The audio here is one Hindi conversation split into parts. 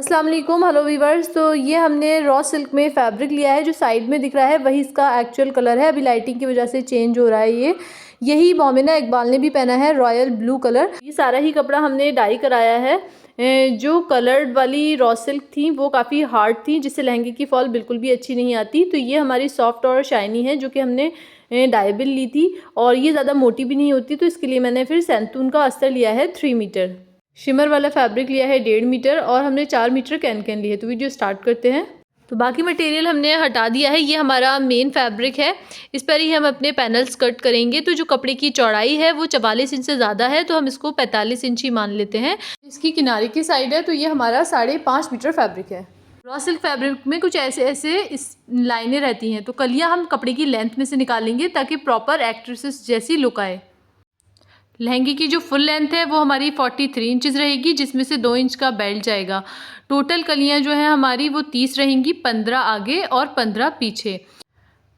अस्सलाम वालेकुम, हेलो वीवर्स। तो ये हमने रॉ सिल्क में फैब्रिक लिया है। जो साइड में दिख रहा है वही इसका एक्चुअल कलर है। अभी लाइटिंग की वजह से चेंज हो रहा है। यही मोमिना इकबाल ने भी पहना है, रॉयल ब्लू कलर। ये सारा ही कपड़ा हमने डाई कराया है। जो कलर्ड वाली रॉ सिल्क थी वो काफ़ी हार्ड थी, जिससे लहंगे की फॉल बिल्कुल भी अच्छी नहीं आती। तो ये हमारी सॉफ्ट और शाइनी है, जो कि हमने डाइबिल ली थी, और ये ज़्यादा मोटी भी नहीं होती। तो इसके लिए मैंने फिर सैंतून का अस्तर लिया है 3 मीटर। शिमर वाला फैब्रिक लिया है 1.5 मीटर, और हमने 4 मीटर कैन लिए। तो वीडियो स्टार्ट करते हैं। तो बाकी मटेरियल हमने हटा दिया है। ये हमारा मेन फैब्रिक है, इस पर ही हम अपने पैनल्स कट करेंगे। तो जो कपड़े की चौड़ाई है वो 44 इंच से ज़्यादा है, तो हम इसको 45 इंच ही मान लेते हैं। इसकी किनारे की साइड है, तो ये हमारा 5.5 मीटर फैब्रिक है। रॉ सिल्क फैब्रिक में कुछ ऐसे ऐसे इस लाइनें रहती हैं, तो कलियाँ हम कपड़े की लेंथ में से निकालेंगे ताकि प्रॉपर एक्ट्रेसेस जैसी लुक आए। लहंगे की जो फुल लेंथ है वो हमारी 43 इंचज़ रहेगी, जिसमें से 2 इंच का बेल्ट जाएगा। टोटल कलियां जो है हमारी वो 30 रहेंगी, 15 आगे और 15 पीछे।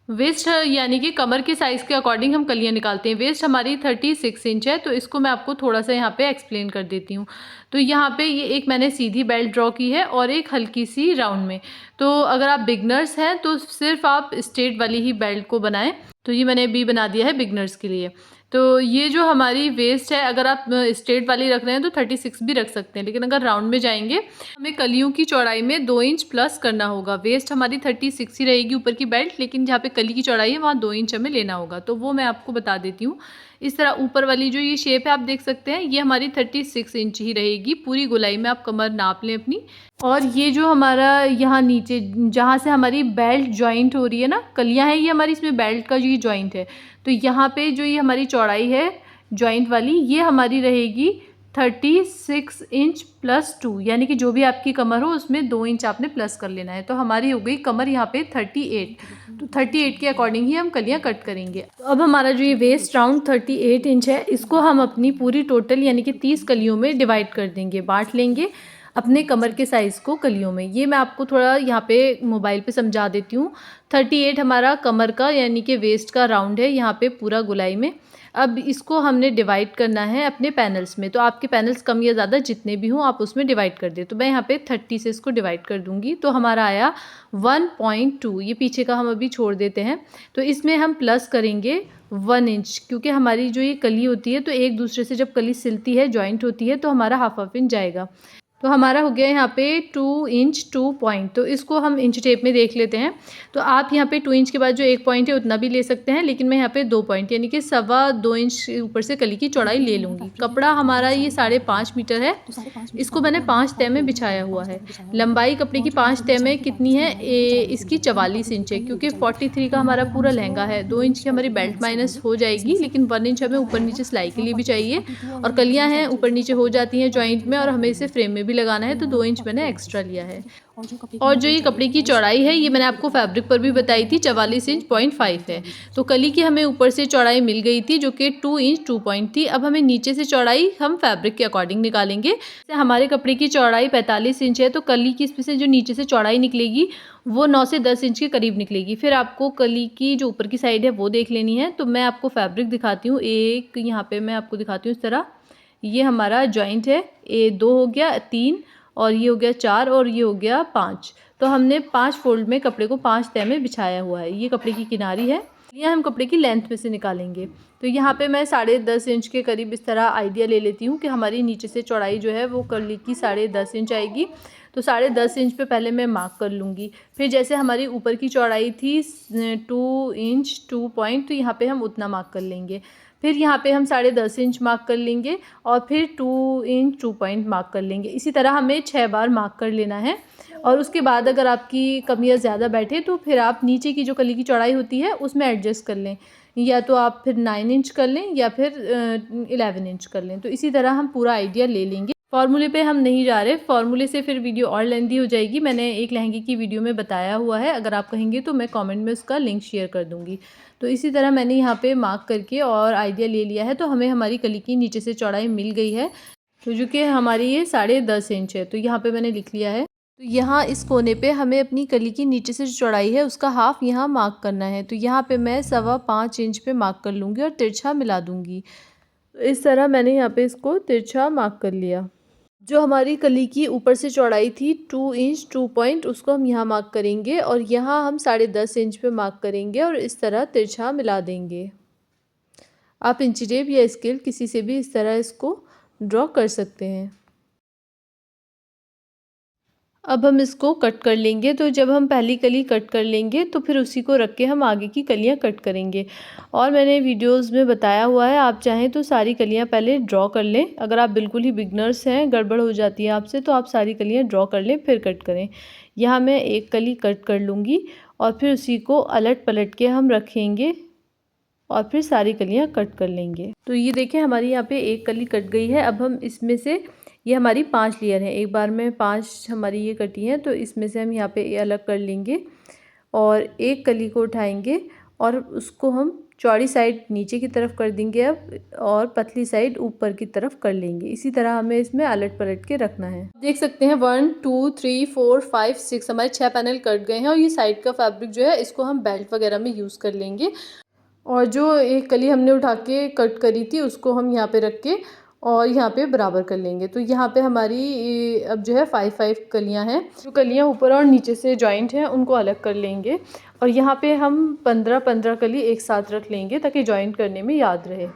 वेस्ट यानी कि कमर के साइज़ के अकॉर्डिंग हम कलियां निकालते हैं। वेस्ट हमारी 36 इंच है, तो इसको मैं आपको थोड़ा सा यहाँ पे एक्सप्लेन कर देती हूँ। तो यहाँ पे ये एक मैंने सीधी बेल्ट ड्रॉ की है और एक हल्की सी राउंड में। तो अगर आप बिगनर्स हैं तो सिर्फ आप स्ट्रेट वाली ही बेल्ट को बनाएं। तो ये मैंने भी बना दिया है बिगनर्स के लिए। तो ये जो हमारी वेस्ट है, अगर आप स्ट्रेट वाली रख रहे हैं तो 36 भी रख सकते हैं, लेकिन अगर राउंड में जाएंगे हमें कलियों की चौड़ाई में 2 इंच प्लस करना होगा। वेस्ट हमारी 36 ही रहेगी ऊपर की बेल्ट, लेकिन जहाँ पे कली की चौड़ाई है वहाँ 2 इंच हमें लेना होगा। तो वो मैं आपको बता देती हूँ। इस तरह ऊपर वाली जो ये शेप है आप देख सकते हैं, ये हमारी 36 इंच ही रहेगी। पूरी गोलाई में आप कमर नाप लें अपनी। और ये जो हमारा यहाँ नीचे जहाँ से हमारी बेल्ट जॉइंट हो रही है ना, कलियाँ हैं ये हमारी, इसमें बेल्ट का जो ये जॉइंट है, तो यहाँ पे जो ये हमारी चौड़ाई है जॉइंट वाली, ये हमारी रहेगी 36 इंच प्लस 2, यानी कि जो भी आपकी कमर हो उसमें 2 इंच आपने प्लस कर लेना है। तो हमारी हो गई कमर यहाँ पे 38। तो 38 के अकॉर्डिंग ही हम कलियाँ कट करेंगे। तो अब हमारा जो ये वेस्ट राउंड 38 इंच है, इसको हम अपनी पूरी टोटल यानी कि 30 कलियों में डिवाइड कर देंगे, बांट लेंगे अपने कमर के साइज़ को कलियों में। ये मैं आपको थोड़ा यहाँ पे मोबाइल पे समझा देती हूँ। 38 हमारा कमर का यानी कि वेस्ट का राउंड है यहाँ पे पूरा गोलाई में। अब इसको हमने डिवाइड करना है अपने पैनल्स में। तो आपके पैनल्स कम या ज़्यादा जितने भी हों आप उसमें डिवाइड कर दें। तो मैं यहाँ पे 30 से इसको डिवाइड कर दूँगी, तो हमारा आया 1.2। ये पीछे का हम अभी छोड़ देते हैं। तो इसमें हम प्लस करेंगे 1 इंच, क्योंकि हमारी जो ये कली होती है तो एक दूसरे से जब कली सिलती है, जॉइंट होती है, तो हमारा हाफ इंच जाएगा। तो हमारा हो गया यहाँ पे 2 इंच 2 पॉइंट। तो इसको हम इंच टेप में देख लेते हैं। तो आप यहाँ पे 2 इंच के बाद जो 1 पॉइंट है उतना भी ले सकते हैं, लेकिन मैं यहाँ पे 2 पॉइंट यानी कि 2.25 इंच ऊपर से कली की चौड़ाई ले लूँगी। कपड़ा हमारा ये 5.5 मीटर है, इसको मैंने 5 तह में बिछाया हुआ है। लंबाई कपड़े की 5 तह में कितनी है, इसकी 44 इंच है, क्योंकि 43 का हमारा पूरा लहंगा है। 2 इंच की हमारी बेल्ट माइनस हो जाएगी, लेकिन 1 इंच हमें ऊपर नीचे सिलाई के लिए भी चाहिए। और कलियाँ हैं ऊपर नीचे हो जाती हैं जॉइंट में, और हमें इसे फ्रेम में भी लगाना है, तो 2 इंच मैंने एक्स्ट्रा लिया है। और जो ये कपड़े की चौड़ाई है ये मैंने आपको फैब्रिक पर भी बताई थी, 44 इंच 0.5 है। तो कली की हमें ऊपर से चौड़ाई मिल गई थी जो कि 2 इंच 2 पॉइंट थी। अब हमें नीचे से चौड़ाई हम फैब्रिक के अकॉर्डिंग निकालेंगे। हमारे कपड़े की चौड़ाई 45 इंच है, तो कली की इसमें से जो नीचे से चौड़ाई निकलेगी वो 9 से 10 इंच के करीब निकलेगी। फिर आपको कली की जो ऊपर की साइड है वो देख लेनी है। तो मैं आपको फैब्रिक दिखाती हूँ। एक यहाँ पे मैं आपको दिखाती हूँ इस तरह। ये हमारा जॉइंट है, 2 हो गया, 3 और ये हो गया 4 और ये हो गया 5। तो हमने 5 फोल्ड में कपड़े को 5 तह में बिछाया हुआ है। ये कपड़े की किनारी है, ये हम कपड़े की लेंथ में से निकालेंगे। तो यहाँ पे मैं 10.5 इंच के करीब इस तरह आइडिया ले लेती हूँ कि हमारी नीचे से चौड़ाई जो है वो कली की 10.5 इंच आएगी। तो 10.5 इंच पे पहले मैं मार्क कर लूँगी। फिर जैसे हमारी ऊपर की चौड़ाई थी 2 इंच 2 पॉइंट, तो यहाँ पे हम उतना मार्क कर लेंगे। फिर यहाँ पे हम 10.5 इंच मार्क कर लेंगे और फिर 2 इंच 2 पॉइंट मार्क कर लेंगे। इसी तरह हमें 6 बार मार्क कर लेना है। और उसके बाद अगर आपकी कमियाँ ज़्यादा बैठे तो फिर आप नीचे की जो कली की चौड़ाई होती है उसमें एडजस्ट कर लें, या तो आप फिर 9 इंच कर लें या फिर 11 इंच कर लें। तो इसी तरह हम पूरा आइडिया ले लेंगे। फार्मूले पे हम नहीं जा रहे, फार्मूले से फिर वीडियो और लेंदी हो जाएगी। मैंने एक लहंगे की वीडियो में बताया हुआ है, अगर आप कहेंगे तो मैं कमेंट में उसका लिंक शेयर कर दूँगी। तो इसी तरह मैंने यहाँ पे मार्क करके और आइडिया ले लिया है। तो हमें हमारी कली की नीचे से चौड़ाई मिल गई है, तो जो कि हमारी ये 10.5 इंच है। तो यहाँ पे मैंने लिख लिया है। तो यहाँ इस कोने पे हमें अपनी कली की नीचे से जो चौड़ाई है उसका हाफ यहाँ मार्क करना है। तो यहाँ पे मैं 5.25 इंच पे मार्क कर लूँगी और तिरछा मिला दूँगी। तो इस तरह मैंने यहाँ पे इसको तिरछा मार्क कर लिया। जो हमारी कली की ऊपर से चौड़ाई थी 2 इंच 2 पॉइंट, उसको हम यहाँ मार्क करेंगे और यहाँ हम 10.5 इंच पे मार्क करेंगे और इस तरह तिरछा मिला देंगे। आप इंची टेप या स्केल किसी से भी इस तरह इसको ड्रॉ कर सकते हैं। अब हम इसको कट कर लेंगे। तो जब हम पहली कली कट कर लेंगे तो फिर उसी को रख के हम आगे की कलियां कट करेंगे। और मैंने वीडियोस में बताया हुआ है, आप चाहें तो सारी कलियां पहले ड्रॉ कर लें। अगर आप बिल्कुल ही बिगनर्स हैं, गड़बड़ हो जाती है आपसे, तो आप सारी कलियां ड्रॉ कर लें फिर कट करें। यहाँ मैं एक कली कट कर लूँगी और फिर उसी को अलट पलट के हम रखेंगे और फिर सारी कलियां कट कर लेंगे। तो ये देखें हमारी यहाँ पे एक कली कट गई है। अब हम इसमें से, ये हमारी 5 लेयर हैं, एक बार में 5 हमारी ये कटी हैं, तो इसमें से हम यहाँ पे ये अलग कर लेंगे और एक कली को उठाएंगे और उसको हम चौड़ी साइड नीचे की तरफ कर देंगे अब, और पतली साइड ऊपर की तरफ कर लेंगे। इसी तरह हमें इसमें अलट पलट के रखना है। देख सकते हैं 1 2 3 4 5 6 हमारे 6 पैनल कट गए हैं और ये साइड का फैब्रिक जो है इसको हम बेल्ट वगैरह में यूज़ कर लेंगे। और जो एक कली हमने उठा के कट करी थी उसको हम यहाँ पे रख के और यहाँ पे बराबर कर लेंगे। तो यहाँ पे हमारी अब जो है 5 कलियाँ हैं। जो कलियाँ ऊपर और नीचे से जॉइंट हैं उनको अलग कर लेंगे और यहाँ पे हम 15 कली एक साथ रख लेंगे ताकि जॉइंट करने में याद रहे।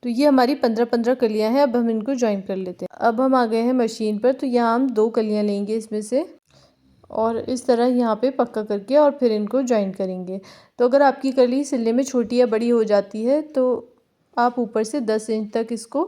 तो ये हमारी 15 कलियाँ हैं। अब हम इनको जॉइंट कर लेते हैं। अब हम आ गए हैं मशीन पर। तो यहाँ हम 2 कलियाँ लेंगे इसमें से और इस तरह यहाँ पे पक्का करके और फिर इनको जॉइंट करेंगे। तो अगर आपकी कली सिलने में छोटी या बड़ी हो जाती है तो आप ऊपर से 10 इंच तक इसको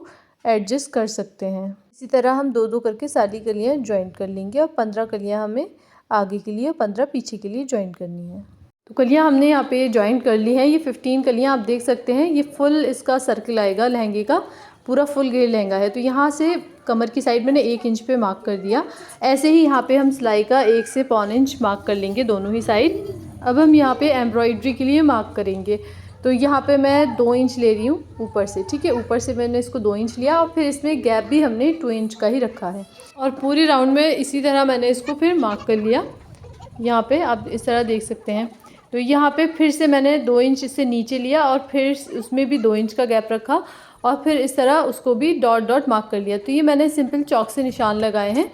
एडजस्ट कर सकते हैं। इसी तरह हम 2-2 करके सारी कलियाँ जॉइंट कर लेंगे और 15 कलियाँ हमें आगे के लिए और 15 पीछे के लिए जॉइंट करनी है। तो कलियाँ हमने यहाँ पे जॉइंट कर ली हैं। ये 15 कलियाँ आप देख सकते हैं। ये फुल इसका सर्कल आएगा लहंगे का, पूरा फुल घेर लहंगा है। तो यहाँ से कमर की साइड मैंने 1 इंच पे मार्क कर दिया। ऐसे ही यहाँ पे हम सिलाई का 1 से पौन इंच मार्क कर लेंगे दोनों ही साइड। अब हम यहाँ पे एम्ब्रॉयडरी के लिए मार्क करेंगे। तो यहाँ पे मैं 2 इंच ले रही हूँ ऊपर से, ठीक है। ऊपर से मैंने इसको 2 इंच लिया और फिर इसमें गैप भी हमने 2 इंच का ही रखा है और पूरी राउंड में इसी तरह मैंने इसको फिर मार्क कर लिया। यहाँ पे आप इस तरह देख सकते हैं। तो यहाँ पे फिर से मैंने 2 इंच इससे नीचे लिया और फिर उसमें भी 2 इंच का गैप रखा और फिर इस तरह उसको भी डॉट डॉट मार्क कर लिया। तो ये मैंने सिंपल चॉक से निशान लगाए हैं।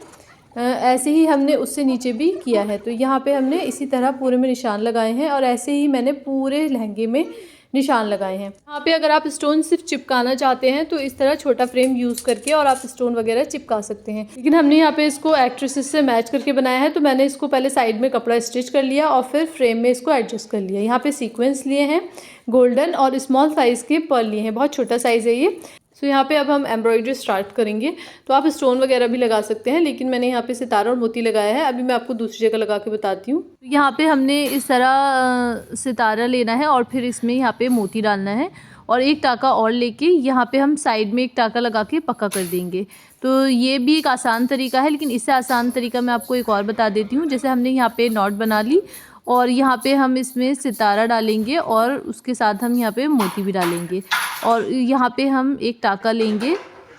ऐसे ही हमने उससे नीचे भी किया है। तो यहाँ पे हमने इसी तरह पूरे में निशान लगाए हैं और ऐसे ही मैंने पूरे लहंगे में निशान लगाए हैं। यहाँ पे अगर आप स्टोन सिर्फ चिपकाना चाहते हैं तो इस तरह छोटा फ्रेम यूज़ करके और आप स्टोन वगैरह चिपका सकते हैं। लेकिन हमने यहाँ पे इसको एक्ट्रेसेस से मैच करके बनाया है, तो मैंने इसको पहले साइड में कपड़ा स्टिच कर लिया और फिर फ्रेम में इसको एडजस्ट कर लिया। यहाँ पे सीक्वेंस लिए हैं गोल्डन और स्मॉल साइज़ के पर्ल लिए हैं, बहुत छोटा साइज़ है ये। तो यहाँ पे अब हम एम्ब्रॉयडरी स्टार्ट करेंगे। तो आप स्टोन वगैरह भी लगा सकते हैं, लेकिन मैंने यहाँ पे सितारा और मोती लगाया है। अभी मैं आपको दूसरी जगह लगा के बताती हूँ। यहाँ पे हमने इस तरह सितारा लेना है और फिर इसमें यहाँ पे मोती डालना है और एक टाका और लेके यहाँ पे हम साइड में एक टाका लगा के पक्का कर देंगे। तो ये भी एक आसान तरीका है, लेकिन इससे आसान तरीका मैं आपको एक और बता देती हूँ। जैसे हमने यहाँ पे नॉट बना ली और यहाँ पे हम इसमें सितारा डालेंगे और उसके साथ हम यहाँ पे मोती भी डालेंगे और यहाँ पे हम एक टाका लेंगे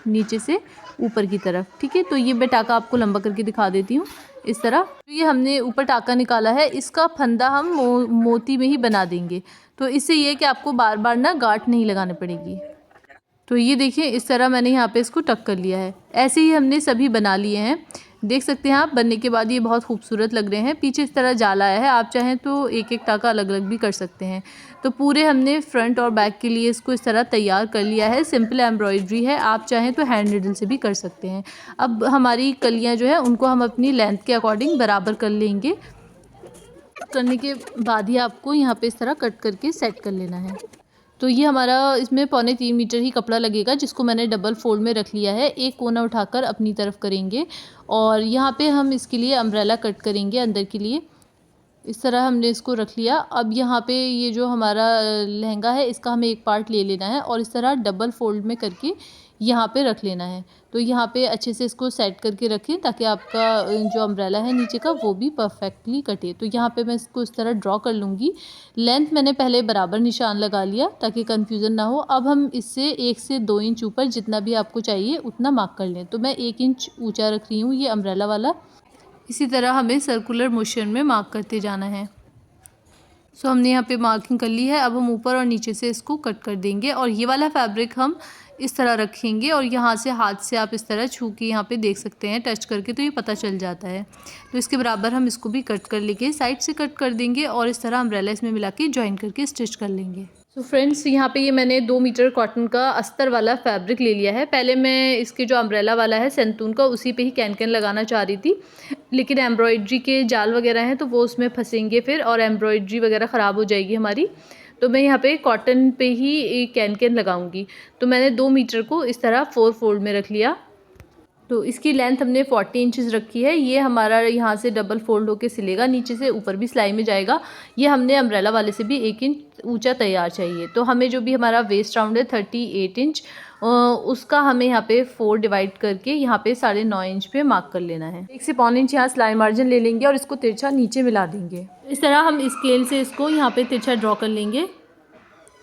नीचे से ऊपर की तरफ, ठीक है। तो ये मैं टाका आपको लंबा करके दिखा देती हूँ इस तरह। तो ये हमने ऊपर टाका निकाला है, इसका फंदा हम मोती में ही बना देंगे। तो इससे ये कि आपको बार बार ना गांठ नहीं लगानी पड़ेगी। तो ये देखिए इस तरह मैंने यहाँ पे इसको टक कर लिया है। ऐसे ही हमने सभी बना लिए हैं। देख सकते हैं आप, बनने के बाद ये बहुत खूबसूरत लग रहे हैं। पीछे इस तरह जाल आया है, आप चाहें तो एक एक टाका अलग अलग भी कर सकते हैं। तो पूरे हमने फ्रंट और बैक के लिए इसको इस तरह तैयार कर लिया है। सिंपल एम्ब्रॉयडरी है, आप चाहें तो हैंड नीडल से भी कर सकते हैं। अब हमारी कलियाँ जो है उनको हम अपनी लेंथ के अकॉर्डिंग बराबर कर लेंगे। करने के बाद ही आपको यहाँ पे इस तरह कट करके सेट कर लेना है। तो ये हमारा इसमें 2.25 मीटर ही कपड़ा लगेगा, जिसको मैंने डबल फोल्ड में रख लिया है। एक कोना उठाकर अपनी तरफ करेंगे और यहाँ पे हम इसके लिए अम्ब्रेला कट करेंगे अंदर के लिए। इस तरह हमने इसको रख लिया। अब यहाँ पे ये जो हमारा लहंगा है इसका हमें एक पार्ट ले लेना है और इस तरह डबल फोल्ड में करके यहाँ पे रख लेना है। तो यहाँ पे अच्छे से इसको सेट करके रखें ताकि आपका जो अम्ब्रेला है नीचे का वो भी परफेक्टली कटे। तो यहाँ पे मैं इसको इस तरह ड्रॉ कर लूँगी। लेंथ मैंने पहले बराबर निशान लगा लिया ताकि कन्फ्यूज़न ना हो। अब हम इससे 1 से 2 इंच ऊपर जितना भी आपको चाहिए उतना मार्क कर लें। तो मैं 1 इंच ऊँचा रख रही हूँ ये अम्ब्रेला वाला। इसी तरह हमें सर्कुलर मोशन में मार्क करते जाना है। सो हमने यहाँ पे मार्किंग कर ली है। अब हम ऊपर और नीचे से इसको कट कर देंगे और ये वाला फैब्रिक हम इस तरह रखेंगे और यहाँ से हाथ से आप इस तरह छू के यहाँ पे देख सकते हैं, टच करके, तो ये पता चल जाता है। तो इसके बराबर हम इसको भी कट कर लेंगे, साइड से कट कर देंगे और इस तरह अम्ब्रेला इसमें मिला के ज्वाइन करके स्टिच कर लेंगे। तो फ्रेंड्स, यहाँ पे ये मैंने 2 मीटर कॉटन का अस्तर वाला फैब्रिक ले लिया है। पहले मैं इसके जो अम्ब्रेला वाला है सेंतून का, उसी पे ही कैन लगाना चाह रही थी, लेकिन एम्ब्रॉयड्री के जाल वगैरह हैं तो वो उसमें फंसेंगे फिर और एम्ब्रॉयड्री वगैरह ख़राब हो जाएगी हमारी। तो मैं यहाँ पे कॉटन पे ही कैन लगाऊंगी। तो मैंने 2 मीटर को इस तरह 4 फोल्ड में रख लिया। तो इसकी लेंथ हमने 40 इंचज़ रखी है। ये हमारा यहाँ से डबल फोल्ड होके सिलेगा, नीचे से ऊपर भी सिलाई में जाएगा। ये हमने अम्ब्रेला वाले से भी 1 इंच ऊंचा तैयार चाहिए। तो हमें जो भी हमारा वेस्ट राउंड है 38 इंच, उसका हमें यहाँ पे 4 डिवाइड करके यहाँ पे 9.5 इंच पे मार्क कर लेना है। 1 से पौने इंच यहाँ सिलाई मार्जिन ले लेंगे और इसको तिरछा नीचे मिला देंगे। इस तरह हम स्केल से इसको यहाँ पे तिरछा ड्रॉ कर लेंगे।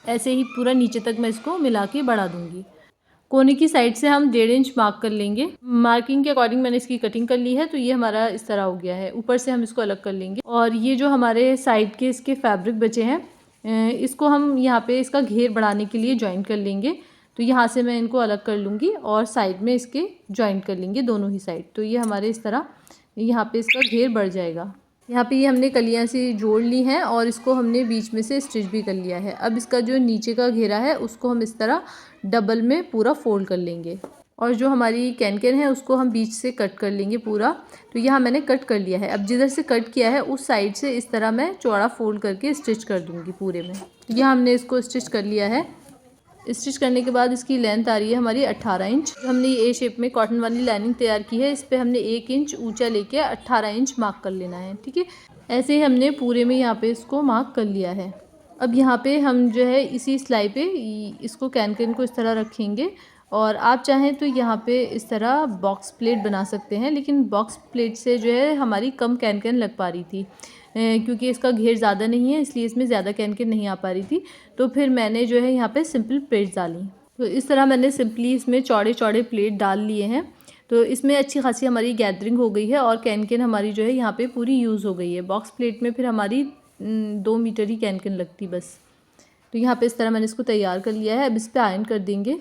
ऐसे ही पूरा नीचे तक मैं इसको मिला के बढ़ा दूँगी। कोने की साइड से हम 1.5 इंच मार्क कर लेंगे। मार्किंग के अकॉर्डिंग मैंने इसकी कटिंग कर ली है। तो ये हमारा इस तरह हो गया है। ऊपर से हम इसको अलग कर लेंगे और ये जो हमारे साइड के इसके फैब्रिक बचे हैं, इसको हम यहाँ पे इसका घेर बढ़ाने के लिए ज्वाइन कर लेंगे। तो यहाँ से मैं इनको अलग कर लूँगी और साइड में इसके ज्वाइन कर लेंगे दोनों ही साइड। तो ये हमारे इस तरह यहाँ पे इसका घेर बढ़ जाएगा। यहाँ पे ये हमने कलियाँ से जोड़ ली हैं और इसको हमने बीच में से स्टिच भी कर लिया है। अब इसका जो नीचे का घेरा है उसको हम इस तरह डबल में पूरा फोल्ड कर लेंगे और जो हमारी कैन है उसको हम बीच से कट कर लेंगे पूरा। तो यहाँ मैंने कट कर लिया है। अब जिधर से कट किया है उस साइड से इस तरह मैं चौड़ा फोल्ड करके स्टिच कर दूँगी पूरे में। तो यहाँ हमने इसको स्टिच कर लिया है। स्टिच करने के बाद इसकी लेंथ आ रही है हमारी 18 इंच। हमने ये ए शेप में कॉटन वाली लाइनिंग तैयार की है, इस पे हमने 1 इंच ऊंचा लेके 18 इंच मार्क कर लेना है। ठीक है, ऐसे ही हमने पूरे में यहाँ पे इसको मार्क कर लिया है। अब यहाँ पे हम जो है इसी सिलाई पे इसको कैन को इस तरह रखेंगे और आप चाहें तो यहाँ पे इस तरह बॉक्स प्लेट बना सकते हैं, लेकिन बॉक्स प्लेट से जो है हमारी कम कैन लग पा रही थी, क्योंकि इसका घेर ज़्यादा नहीं है इसलिए इसमें ज़्यादा कैन नहीं आ पा रही थी। तो फिर मैंने जो है यहाँ पे सिंपल प्लेट्स डाली। तो इस तरह मैंने सिंपली इसमें चौड़े चौड़े प्लेट डाल लिए हैं। तो इसमें अच्छी खासी हमारी गैदरिंग हो गई है और कैन हमारी जो है यहाँ पे पूरी यूज़ हो गई है। बॉक्स प्लेट में फिर हमारी 2 मीटर ही कैन लगती बस। तो यहाँ पे इस तरह मैंने इसको तैयार कर लिया है। अब इस पर आयरन कर देंगे।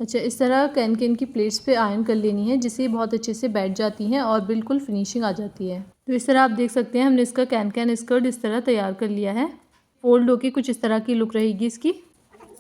अच्छा, इस तरह कैन की प्लेट्स पे आयरन कर लेनी है, जिससे बहुत अच्छे से बैठ जाती हैं और बिल्कुल फिनिशिंग आ जाती है। तो इस तरह आप देख सकते हैं हमने इसका कैन स्कर्ट इस तरह तैयार कर लिया है। फोल्ड होके कुछ इस तरह की लुक रहेगी इसकी।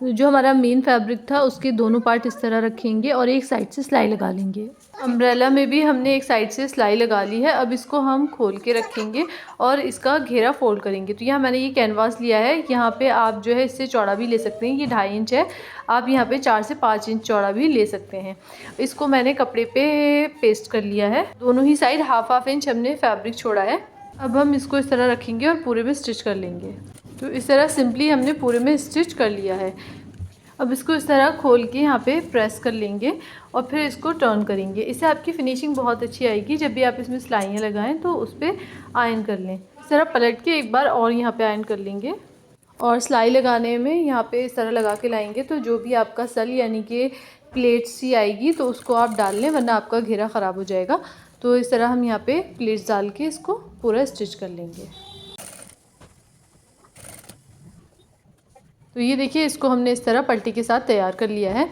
तो जो हमारा मेन फैब्रिक था उसके दोनों पार्ट इस तरह रखेंगे और एक साइड से सिलाई लगा लेंगे। अम्ब्रेला में भी हमने एक साइड से सिलाई लगा ली है। अब इसको हम खोल के रखेंगे और इसका घेरा फोल्ड करेंगे। तो यहाँ मैंने ये कैनवास लिया है, यहाँ पे आप जो है इससे चौड़ा भी ले सकते हैं। ये 2.5 इंच है, आप यहाँ पे 4 से 5 इंच चौड़ा भी ले सकते हैं। इसको मैंने कपड़े पे पेस्ट कर लिया है। दोनों ही साइड हाफ इंच हमने फैब्रिक छोड़ा है। अब हम इसको इस तरह रखेंगे और पूरे में स्टिच कर लेंगे। तो इस तरह सिंपली हमने पूरे में स्टिच कर लिया है। अब इसको इस तरह खोल के यहाँ पे प्रेस कर लेंगे और फिर इसको टर्न करेंगे। इससे आपकी फिनिशिंग बहुत अच्छी आएगी। जब भी आप इसमें सिलाइयाँ लगाएं तो उस पर आयरन कर लें। इस तरह पलट के एक बार और यहाँ पे आयरन कर लेंगे और सिलाई लगाने में यहाँ पे इस तरह लगा के लाएंगे। तो जो भी आपका सल यानी कि प्लेट्स सी आएगी तो उसको आप डाल लें, वरना आपका घेरा ख़राब हो जाएगा। तो इस तरह हम यहाँ पे प्लेट्स डाल के इसको पूरा स्टिच कर लेंगे। तो ये देखिए, इसको हमने इस तरह पट्टी के साथ तैयार कर लिया है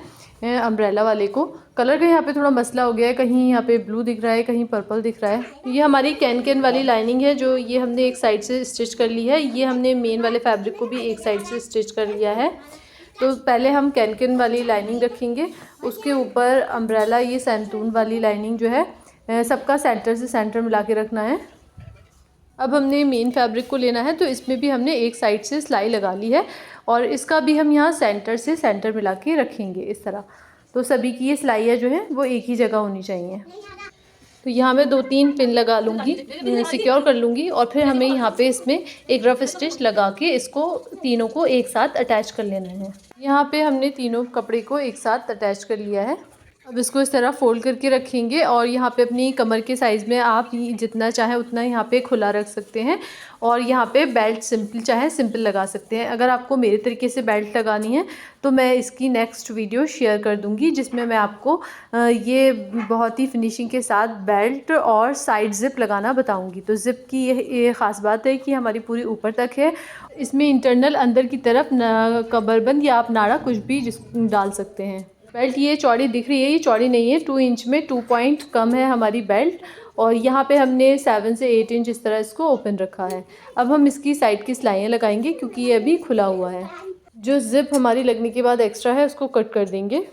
अम्ब्रेला वाले को। कलर का यहाँ पे थोड़ा मसला हो गया है, कहीं यहाँ पे ब्लू दिख रहा है, कहीं पर्पल दिख रहा है। ये हमारी कैन वाली लाइनिंग है जो ये हमने एक साइड से स्टिच कर ली है। ये हमने मेन वाले फैब्रिक को भी एक साइड से स्टिच कर लिया है। तो पहले हम कैन वाली लाइनिंग रखेंगे, उसके ऊपर अम्ब्रेला ये सैंतून वाली लाइनिंग जो है सबका सेंटर से सेंटर मिला के रखना है। अब हमने मेन फैब्रिक को लेना है, तो इसमें भी हमने एक साइड से सिलाई लगा ली है और इसका भी हम यहाँ सेंटर से सेंटर मिला के रखेंगे इस तरह। तो सभी की ये सिलाइयाँ जो हैं वो एक ही जगह होनी चाहिए। तो यहाँ मैं 2-3 पिन लगा लूँगी, सिक्योर कर लूँगी और फिर हमें यहाँ पे इसमें एक रफ स्टिच लगा के इसको तीनों को एक साथ अटैच कर लेना है। यहाँ पे हमने तीनों कपड़े को एक साथ अटैच कर लिया है। अब इसको इस तरह फोल्ड करके रखेंगे और यहाँ पे अपनी कमर के साइज़ में आप जितना चाहे उतना यहाँ पे खुला रख सकते हैं और यहाँ पे बेल्ट सिंपल लगा सकते हैं। अगर आपको मेरे तरीके से बेल्ट लगानी है तो मैं इसकी नेक्स्ट वीडियो शेयर कर दूँगी, जिसमें मैं आपको ये बहुत ही फिनिशिंग के साथ बेल्ट और साइड ज़िप लगाना बताऊँगी। तो ज़िप की ये ख़ास बात है कि हमारी पूरी ऊपर तक है। इसमें इंटरनल अंदर की तरफ कमरबंद या आप नाड़ा कुछ भी डाल सकते हैं। बेल्ट ये चौड़ी दिख रही है, ये चौड़ी नहीं है, 2 इंच में 2 पॉइंट कम है हमारी बेल्ट। और यहाँ पे हमने 7 से 8 इंच इस तरह इसको ओपन रखा है। अब हम इसकी साइड की सिलाइयाँ लगाएंगे क्योंकि ये अभी खुला हुआ है। जो ज़िप हमारी लगने के बाद एक्स्ट्रा है उसको कट कर देंगे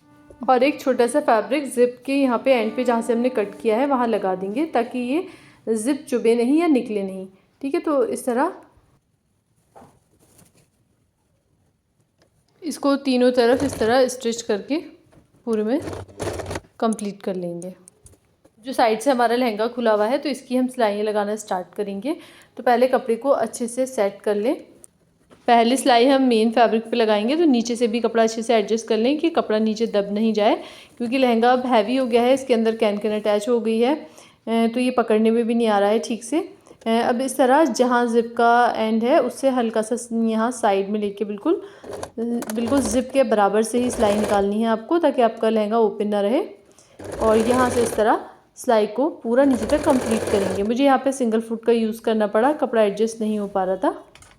और एक छोटा सा फैब्रिक ज़िप के यहाँ पे एंड पे जहाँ से हमने कट किया है वहाँ लगा देंगे ताकि ये ज़िप चुभे नहीं या निकले नहीं। ठीक है, तो इस तरह इसको तीनों तरफ इस तरह स्टिच करके पूरे में कंप्लीट कर लेंगे। जो साइड से हमारा लहंगा खुला हुआ है तो इसकी हम सिलाइयाँ लगाना स्टार्ट करेंगे। तो पहले कपड़े को अच्छे से सेट कर लें। पहली सिलाई हम मेन फैब्रिक पे लगाएंगे तो नीचे से भी कपड़ा अच्छे से एडजस्ट कर लें कि कपड़ा नीचे दब नहीं जाए, क्योंकि लहंगा अब हैवी हो गया है, इसके अंदर कैन अटैच हो गई है तो ये पकड़ने में भी नहीं आ रहा है ठीक से। अब इस तरह जहाँ ज़िप का एंड है उससे हल्का सा यहाँ साइड में लेके बिल्कुल ज़िप के बराबर से ही सिलाई निकालनी है आपको, ताकि आपका लहंगा ओपन ना रहे। और यहाँ से इस तरह सिलाई को पूरा नीचे तक कंप्लीट करेंगे। मुझे यहाँ पे सिंगल फुट का यूज़ करना पड़ा, कपड़ा एडजस्ट नहीं हो पा रहा था।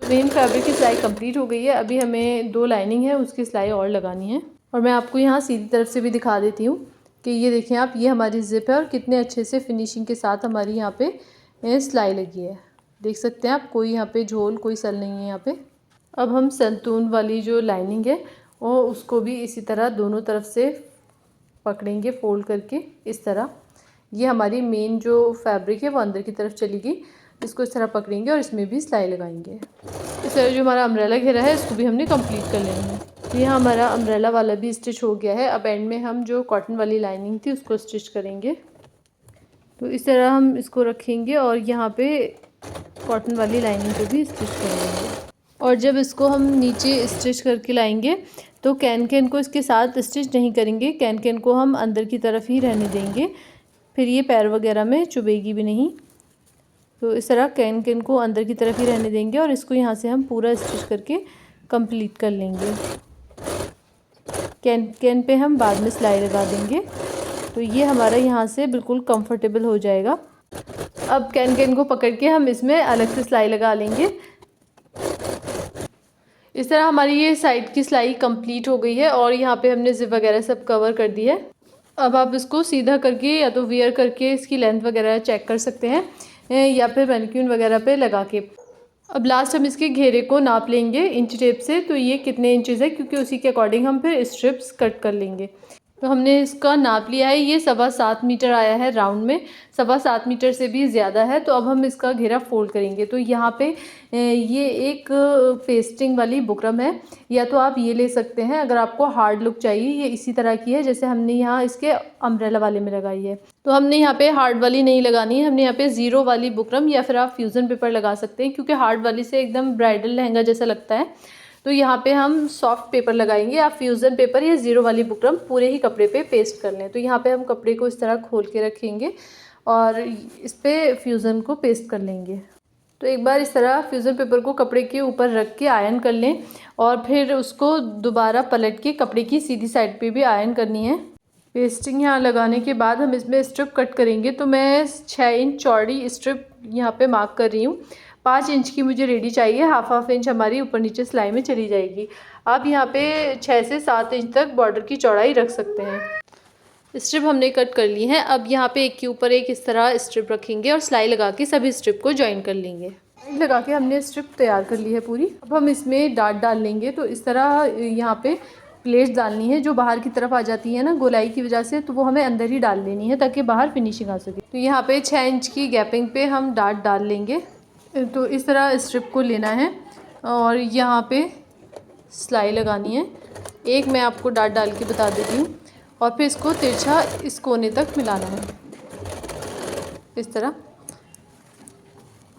मेन फैब्रिक की सिलाई कंप्लीट हो गई है। अभी हमें 2 लाइनिंग है उसकी सिलाई और लगानी है। और मैं आपको यहाँ सीधी तरफ से भी दिखा देती हूँ कि ये देखें आप, ये हमारी ज़िप है और कितने अच्छे से फिनिशिंग के साथ हमारी यहाँ पे सिलाई लगी है। देख सकते हैं आप, कोई यहाँ पे झोल कोई सल नहीं है यहाँ पे। अब हम संतून वाली जो लाइनिंग है वो उसको भी इसी तरह दोनों तरफ से पकड़ेंगे फोल्ड करके इस तरह। ये हमारी मेन जो फैब्रिक है वो अंदर की तरफ चली गई, इसको इस तरह पकड़ेंगे और इसमें भी सिलाई लगाएंगे। इस तरह जो हमारा अम्ब्रेला घेरा है इसको भी हमने कंप्लीट कर लेना है। तो यहाँ हमारा अम्ब्रेला वाला भी स्टिच हो गया है। अब एंड में हम जो कॉटन वाली लाइनिंग थी उसको स्टिच करेंगे। तो इस तरह हम इसको रखेंगे और यहाँ पे कॉटन वाली लाइनिंग को भी स्टिच करेंगे। और जब इसको हम नीचे स्टिच करके लाएंगे तो कैन को इसके साथ स्टिच नहीं करेंगे, कैन को हम अंदर की तरफ ही रहने देंगे, फिर ये पैर वगैरह में चुभेगी भी नहीं। तो इस तरह कैन को अंदर की तरफ ही रहने देंगे और इसको यहाँ से हम पूरा स्टिच करके कंप्लीट कर लेंगे। कैन पे हम बाद में सिलाई लगा देंगे तो ये हमारा यहाँ से बिल्कुल कंफर्टेबल हो जाएगा। अब कैन को पकड़ के हम इसमें अलग से सिलाई लगा लेंगे। इस तरह हमारी ये साइड की सिलाई कंप्लीट हो गई है और यहाँ पे हमने ज़िप वगैरह सब कवर कर दी है। अब आप इसको सीधा करके या तो वियर करके इसकी लेंथ वगैरह चेक कर सकते हैं या फिर मैनिक्यून वगैरह पे लगा के। अब लास्ट हम इसके घेरे को नाप लेंगे इंच टेप से, तो ये कितने इंचेस है, क्योंकि उसी के अकॉर्डिंग हम फिर स्ट्रिप्स कट कर लेंगे। तो हमने इसका नाप लिया है, ये 7.25 मीटर आया है राउंड में, 7.25 मीटर से भी ज़्यादा है। तो अब हम इसका घेरा फोल्ड करेंगे। तो यहाँ पे ये एक पेस्टिंग वाली बुकरम है, या तो आप ये ले सकते हैं अगर आपको हार्ड लुक चाहिए। ये इसी तरह की है जैसे हमने यहाँ इसके अम्ब्रेला वाले में लगाई है। तो हमने यहाँ पे हार्ड वाली नहीं लगानी है, हमने यहाँ पे 0 वाली बुकरम या फिर आप फ्यूज़न पेपर लगा सकते हैं, क्योंकि हार्ड वाली से एकदम ब्राइडल लहंगा जैसा लगता है। तो यहाँ पे हम सॉफ्ट पेपर लगाएंगे। आप फ्यूज़न पेपर या 0 वाली बुकरम पूरे ही कपड़े पे पेस्ट कर लें। तो यहाँ पे हम कपड़े को इस तरह खोल के रखेंगे और इस पर फ्यूज़न को पेस्ट कर लेंगे। तो एक बार इस तरह फ्यूज़न पेपर को कपड़े के ऊपर रख के आयरन कर लें और फिर उसको दोबारा पलट के कपड़े की सीधी साइड पे भी आयरन करनी है। पेस्टिंग यहाँ लगाने के बाद हम इसमें स्ट्रिप कट करेंगे। तो मैं 6 इंच चौड़ी स्ट्रिप यहाँ पे मार्क कर रही हूँ। 5 इंच की मुझे रेडी चाहिए, हाफ इंच हमारी ऊपर नीचे सिलाई में चली जाएगी। आप यहाँ पे 6 से 7 इंच तक बॉर्डर की चौड़ाई रख सकते हैं। स्ट्रिप हमने कट कर ली है। अब यहाँ पे एक के ऊपर एक इस तरह स्ट्रिप रखेंगे और सिलाई लगा के सभी स्ट्रिप को ज्वाइन कर लेंगे। लगा के हमने स्ट्रिप तैयार कर ली है पूरी। अब हम इसमें डाट डाल लेंगे। तो इस तरह यहाँ पे प्लेट्स डालनी है, जो बाहर की तरफ आ जाती है ना गोलाई की वजह से, तो वो हमें अंदर ही डाल लेनी है ताकि बाहर फिनिशिंग आ सके। तो यहाँ पे 6 इंच की गैपिंग पे हम डाट डाल लेंगे। तो इस तरह स्ट्रिप को लेना है और यहाँ पे सिलाई लगानी है। एक मैं आपको डाट डाल के बता देती हूँ और फिर इसको तिरछा इस कोने तक मिलाना है इस तरह।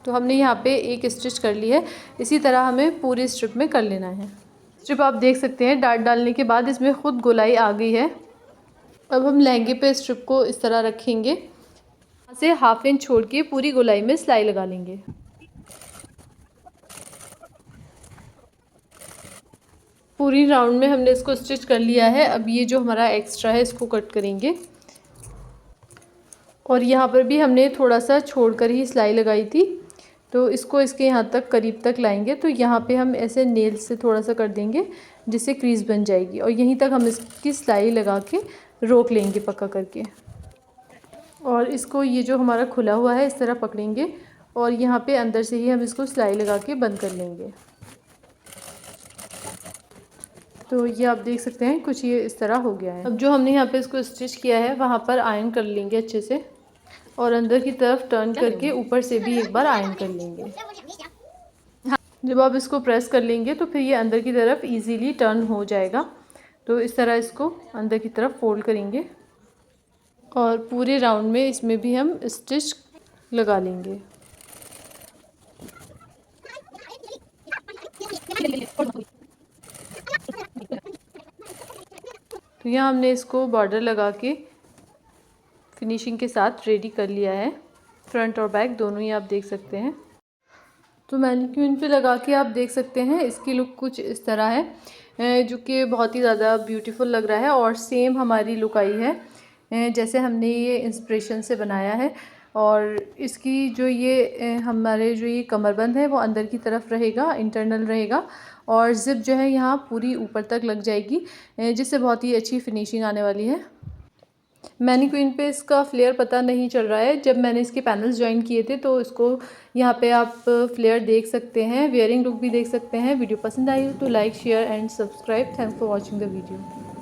तो हमने यहाँ पे एक स्टिच कर ली है। इसी तरह हमें पूरी स्ट्रिप में कर लेना है। स्ट्रिप आप देख सकते हैं डाट डालने के बाद इसमें खुद गोलाई आ गई है। अब हम लहंगे पे स्ट्रिप को इस तरह रखेंगे, यहाँ से हाफ इंच छोड़ के पूरी गोलाई में सिलाई लगा लेंगे। पूरी राउंड में हमने इसको स्टिच कर लिया है। अब ये जो हमारा एक्स्ट्रा है इसको कट करेंगे और यहाँ पर भी हमने थोड़ा सा छोड़कर ही सिलाई लगाई थी। तो इसको इसके यहाँ तक करीब तक लाएंगे। तो यहाँ पे हम ऐसे नेल से थोड़ा सा कर देंगे जिससे क्रीज बन जाएगी, और यहीं तक हम इसकी सिलाई लगा के रोक लेंगे पक्का करके। और इसको ये जो हमारा खुला हुआ है इस तरह पकड़ेंगे और यहाँ पे अंदर से ही हम इसको सिलाई लगा के बंद कर लेंगे। तो ये आप देख सकते हैं कुछ ये इस तरह हो गया है। अब जो हमने यहाँ पे इसको स्टिच किया है वहाँ पर आयरन कर लेंगे अच्छे से, और अंदर की तरफ टर्न करके ऊपर से भी एक बार आयरन कर लेंगे। जब आप इसको प्रेस कर लेंगे तो फिर ये अंदर की तरफ इजीली टर्न हो जाएगा। तो इस तरह इसको अंदर की तरफ फोल्ड करेंगे और पूरे राउंड में इसमें भी हम स्टिच लगा लेंगे। तो यहाँ हमने इसको बॉर्डर लगा के फिनिशिंग के साथ रेडी कर लिया है, फ्रंट और बैक दोनों ही आप देख सकते हैं। तो मैनीक्विन पे लगा के आप देख सकते हैं इसकी लुक कुछ इस तरह है, जो कि बहुत ही ज़्यादा ब्यूटीफुल लग रहा है और सेम हमारी लुक आई है जैसे हमने ये इंस्पिरेशन से बनाया है। और इसकी जो ये हमारे जो ये कमरबंद है वो अंदर की तरफ रहेगा, इंटरनल रहेगा, और ज़िप जो है यहाँ पूरी ऊपर तक लग जाएगी, जिससे बहुत ही अच्छी फिनिशिंग आने वाली है। मैनीक्विन पे इसका फ्लेयर पता नहीं चल रहा है, जब मैंने इसके पैनल्स ज्वाइन किए थे तो इसको यहाँ पे आप फ्लेयर देख सकते हैं, वेयरिंग लुक भी देख सकते हैं। वीडियो पसंद आई हो तो like share and subscribe. Thanks for watching the video.